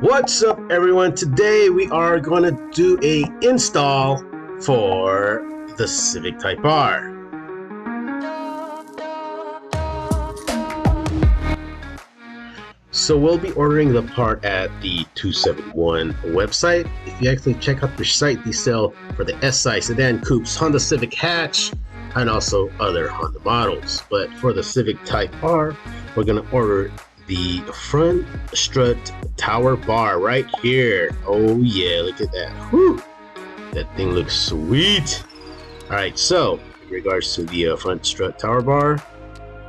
What's up, everyone? Today we are going to do a install for the Civic Type R. So we'll be ordering the part at the 271 website. If you actually check out their site, they sell for the Si sedan coupes, Honda Civic hatch, and also other Honda models. But for the Civic Type R, we're going to order the Front Strut Tower Bar right here. Oh yeah, look at that. Whew. That thing looks sweet. All right, so in regards to the Front Strut Tower Bar,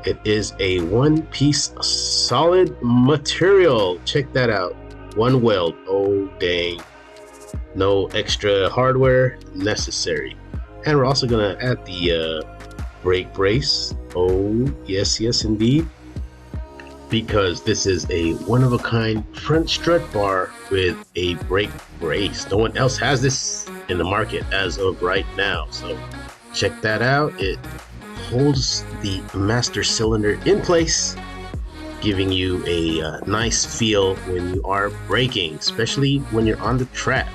it is a one-piece solid material. Check that out. One weld. Oh dang. No extra hardware necessary. And we're also gonna add the brake brace. Oh yes indeed, because this is a one-of-a-kind front strut bar with a brake brace. No one else has this in the market as of right now, so check that out. It holds the master cylinder in place, giving you a nice feel when you are braking, especially when you're on the track.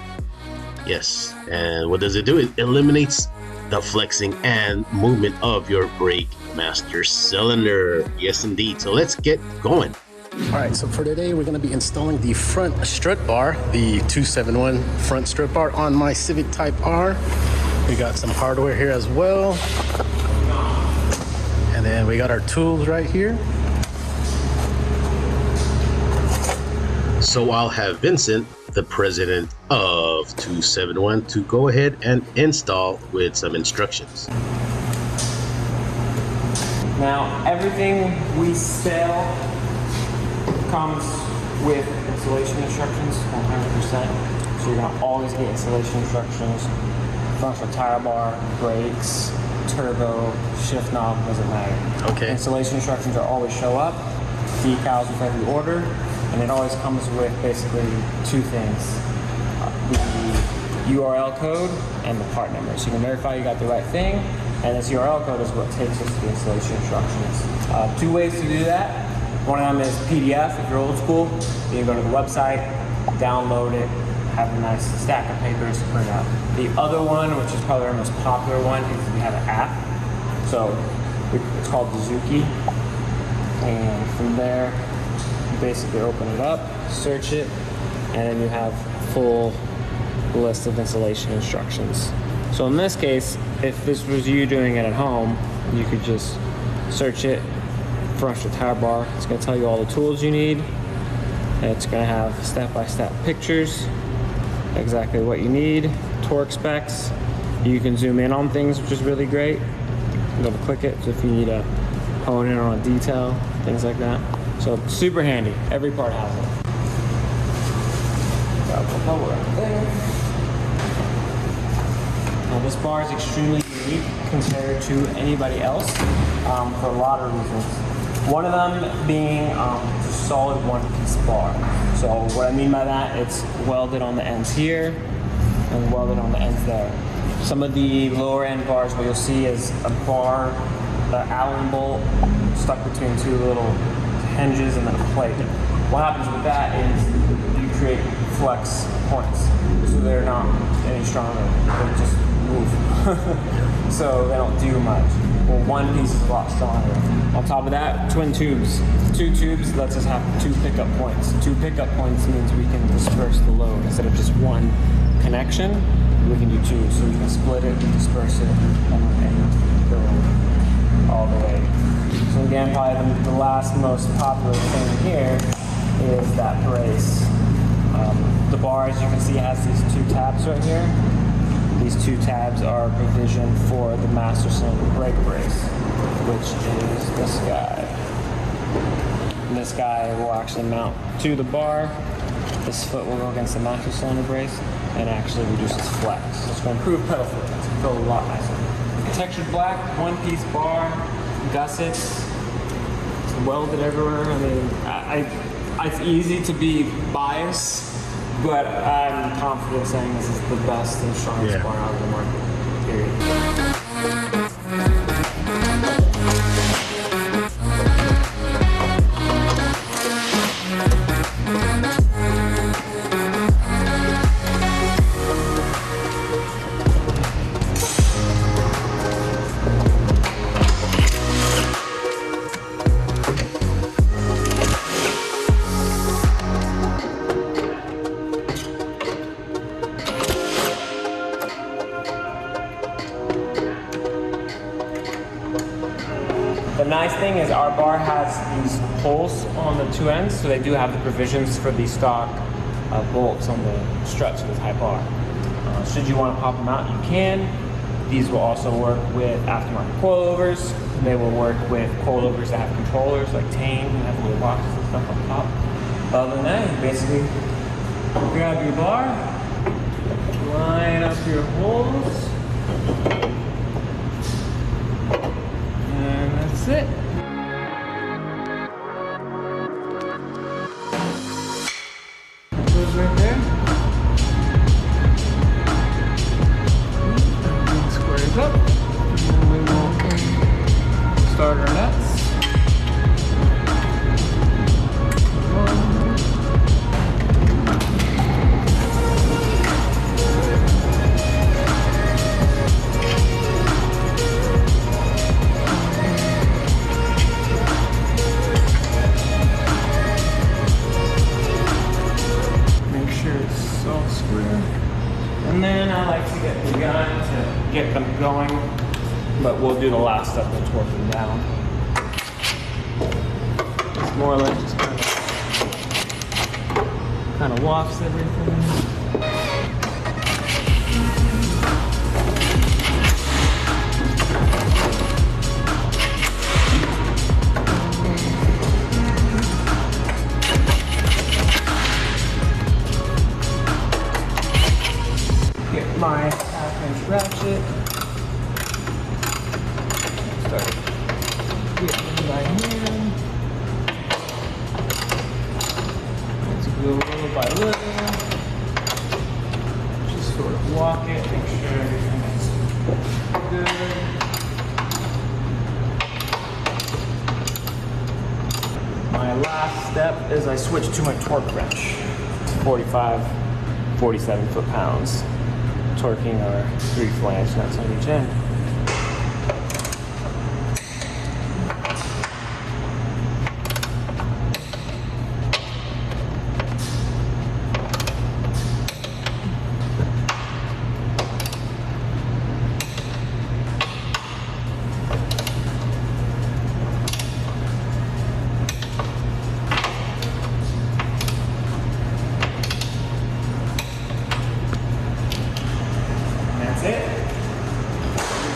Yes, and what does it do? It eliminates the flexing and movement of your brake master cylinder. Yes indeed. So let's get going. All right, so for today we're going to be installing the front strut bar, the 271 front strut bar on my Civic Type R. We got some hardware here as well, and then we got our tools right here. So I'll have Vincent, the president of 271, to go ahead and install with some instructions. Now, everything we sell comes with installation instructions, 100%. So you're gonna always get installation instructions. Front strut tire bar, brakes, turbo, shift knob, doesn't matter. Okay. Installation instructions are always show up, decals with every order, and it always comes with basically two things: the URL code and the part number. So you can verify you got the right thing, and this URL code is what takes us to the installation instructions. Two ways to do that. One of them is PDF. If you're old school, you can go to the website, download it, have a nice stack of papers to print out. The other one, which is probably our most popular one, is we have an app. So it's called Zuki, and from there you basically open it up, search it, and then you have full list of installation instructions. So in this case, if this was you doing it at home, you could just search it, front strut tower bar. It's going to tell you all the tools you need. It's going to have step-by-step pictures, exactly what you need, torque specs. You can zoom in on things, which is really great. Double click it, so if you need to hone in on a detail, things like that. So super handy. Every part has it. Got the power right there. Now this bar is extremely unique compared to anybody else for a lot of reasons. One of them being a solid one-piece bar. So what I mean by that, it's welded on the ends here and welded on the ends there. Some of the lower end bars, what you'll see is a bar, the Allen bolt stuck between two little hinges and then a plate. What happens with that is you create flex points. So they're not any stronger, they just move. So they don't do much. Well, one piece is a lot stronger. On top of that, twin tubes. Two tubes lets us have two pickup points. Two pickup points means we can disperse the load. Instead of just one connection, we can do two. So we can split it, disperse it, and go all the way. So again, probably the last most popular thing here is that brace. The bar, as you can see, has these two tabs right here. These two tabs are provisioned for the master cylinder brake brace, which is this guy. And this guy will actually mount to the bar. This foot will go against the master cylinder brace and actually reduces flex. It's going to improve pedal flex. It's feel a lot nicer. Textured black, one-piece bar, gussets, it's welded everywhere. I mean, it's easy to be biased, but I'm confident saying this is the best and strongest bar out of the market, period. thing is our bar has these holes on the two ends, so they do have the provisions for the stock bolts on the struts of this high bar. Should you want to pop them out, you can. These will also work with aftermarket coilovers. They will work with coilovers that have controllers like Tane and have little boxes and stuff on top. Other than that, you basically grab your bar, line up your holes, and that's it. That goes right there. And squares up. And then we will start our nuts. And then I like to get the gun to get them going, but we'll do the last step to torque them down. It's more or less just kind of wafts everything. My 1/2-inch ratchet. Start getting by hand. Let's go little by little. Just sort of walk it, make sure everything is good. My last step is I switch to my torque wrench. It's 45, 47 foot-pounds. Torquing our 3 flange nuts on each end.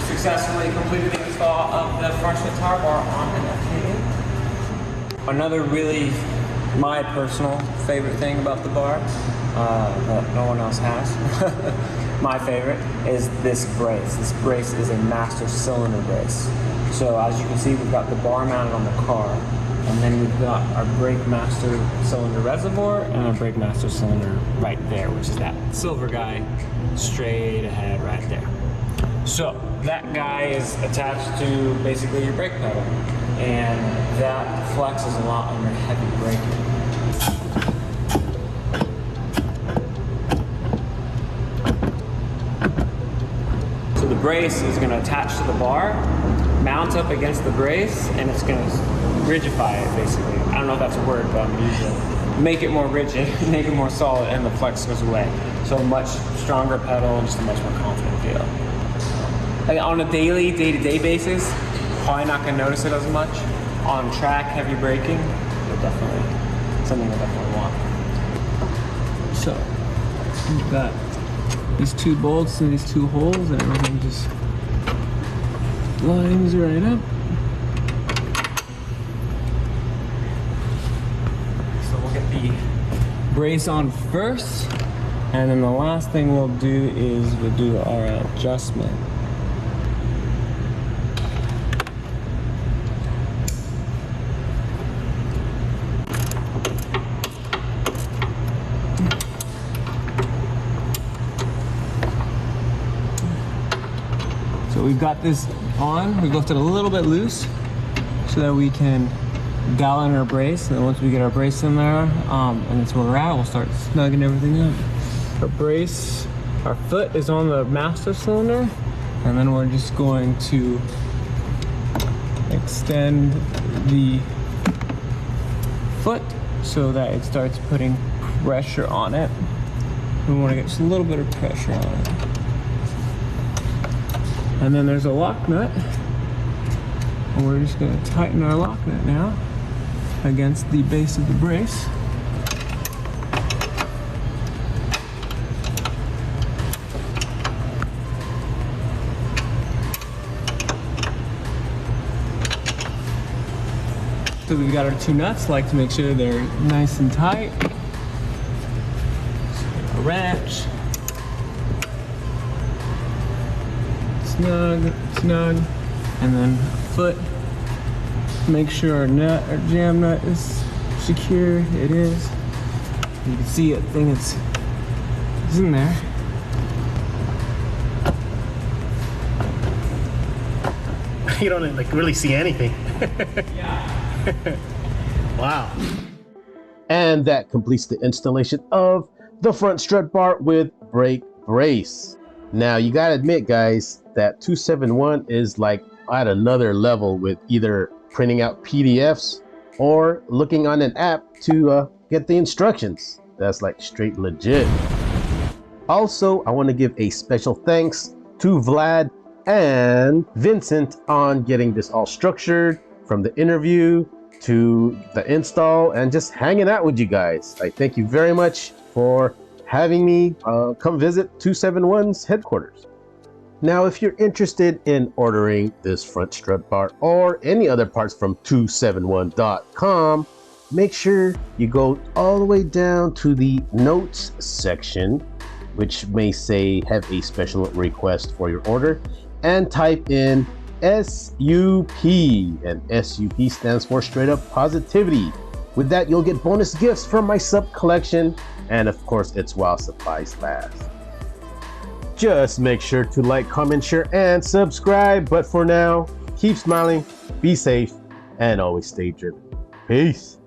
Successfully completed the install of the Front Strut Tower Bar on an FKA. Another really my personal favorite thing about the bar that no one else has, my favorite, is this brace. This brace is a master cylinder brace. So as you can see, we've got the bar mounted on the car, and then we've got our brake master cylinder reservoir and our brake master cylinder right there, which is that silver guy straight ahead right there. So that guy is attached to basically your brake pedal, and that flexes a lot on your heavy braking. So the brace is going to attach to the bar, mount up against the brace, and it's going to rigidify it basically. I don't know if that's a word, but I'm using it. Make it more rigid, make it more solid, and the flex goes away. So a much stronger pedal and just a much more confident feel. Like on a daily, day-to-day basis, probably not going to notice it as much. On track, heavy braking, definitely something I definitely want. So we've got these 2 bolts and these 2 holes, and everything just lines right up. So we'll get the brace on first, and then the last thing we'll do is we'll do our adjustment. So we've got this on, we've left it a little bit loose so that we can dial in our brace, and then once we get our brace in there, and that's where we're at, we'll start snugging everything up. Our brace, our foot is on the master cylinder, and then we're just going to extend the foot so that it starts putting pressure on it. We want to get just a little bit of pressure on it. And then there's a lock nut And we're just going to tighten our lock nut now against the base of the brace. So we've got our two nuts, like to make sure they're nice and tight. A wrench. Snug, snug. And then foot. Make sure our nut, our jam nut is secure. It is. You can see it, thing it's in there. You don't like really see anything. Yeah. Wow. And that completes the installation of the front strut bar with brake brace. Now you gotta admit, guys, that 271 is like at another level with either printing out PDFs or looking on an app to get the instructions. That's like straight legit. Also, I want to give a special thanks to Vlad and Vincent on getting this all structured, from the interview to the install and just hanging out with you guys. I thank you very much for having me come visit 271's headquarters. Now, if you're interested in ordering this front strut bar or any other parts from 271.com, make sure you go all the way down to the notes section, which may say have a special request for your order, and type in SUP, and SUP stands for straight up positivity. With that, you'll get bonus gifts from my sub collection, and of course, it's while supplies last. Just make sure to like, comment, share, and subscribe. But for now, keep smiling, be safe, and always stay driven. Peace.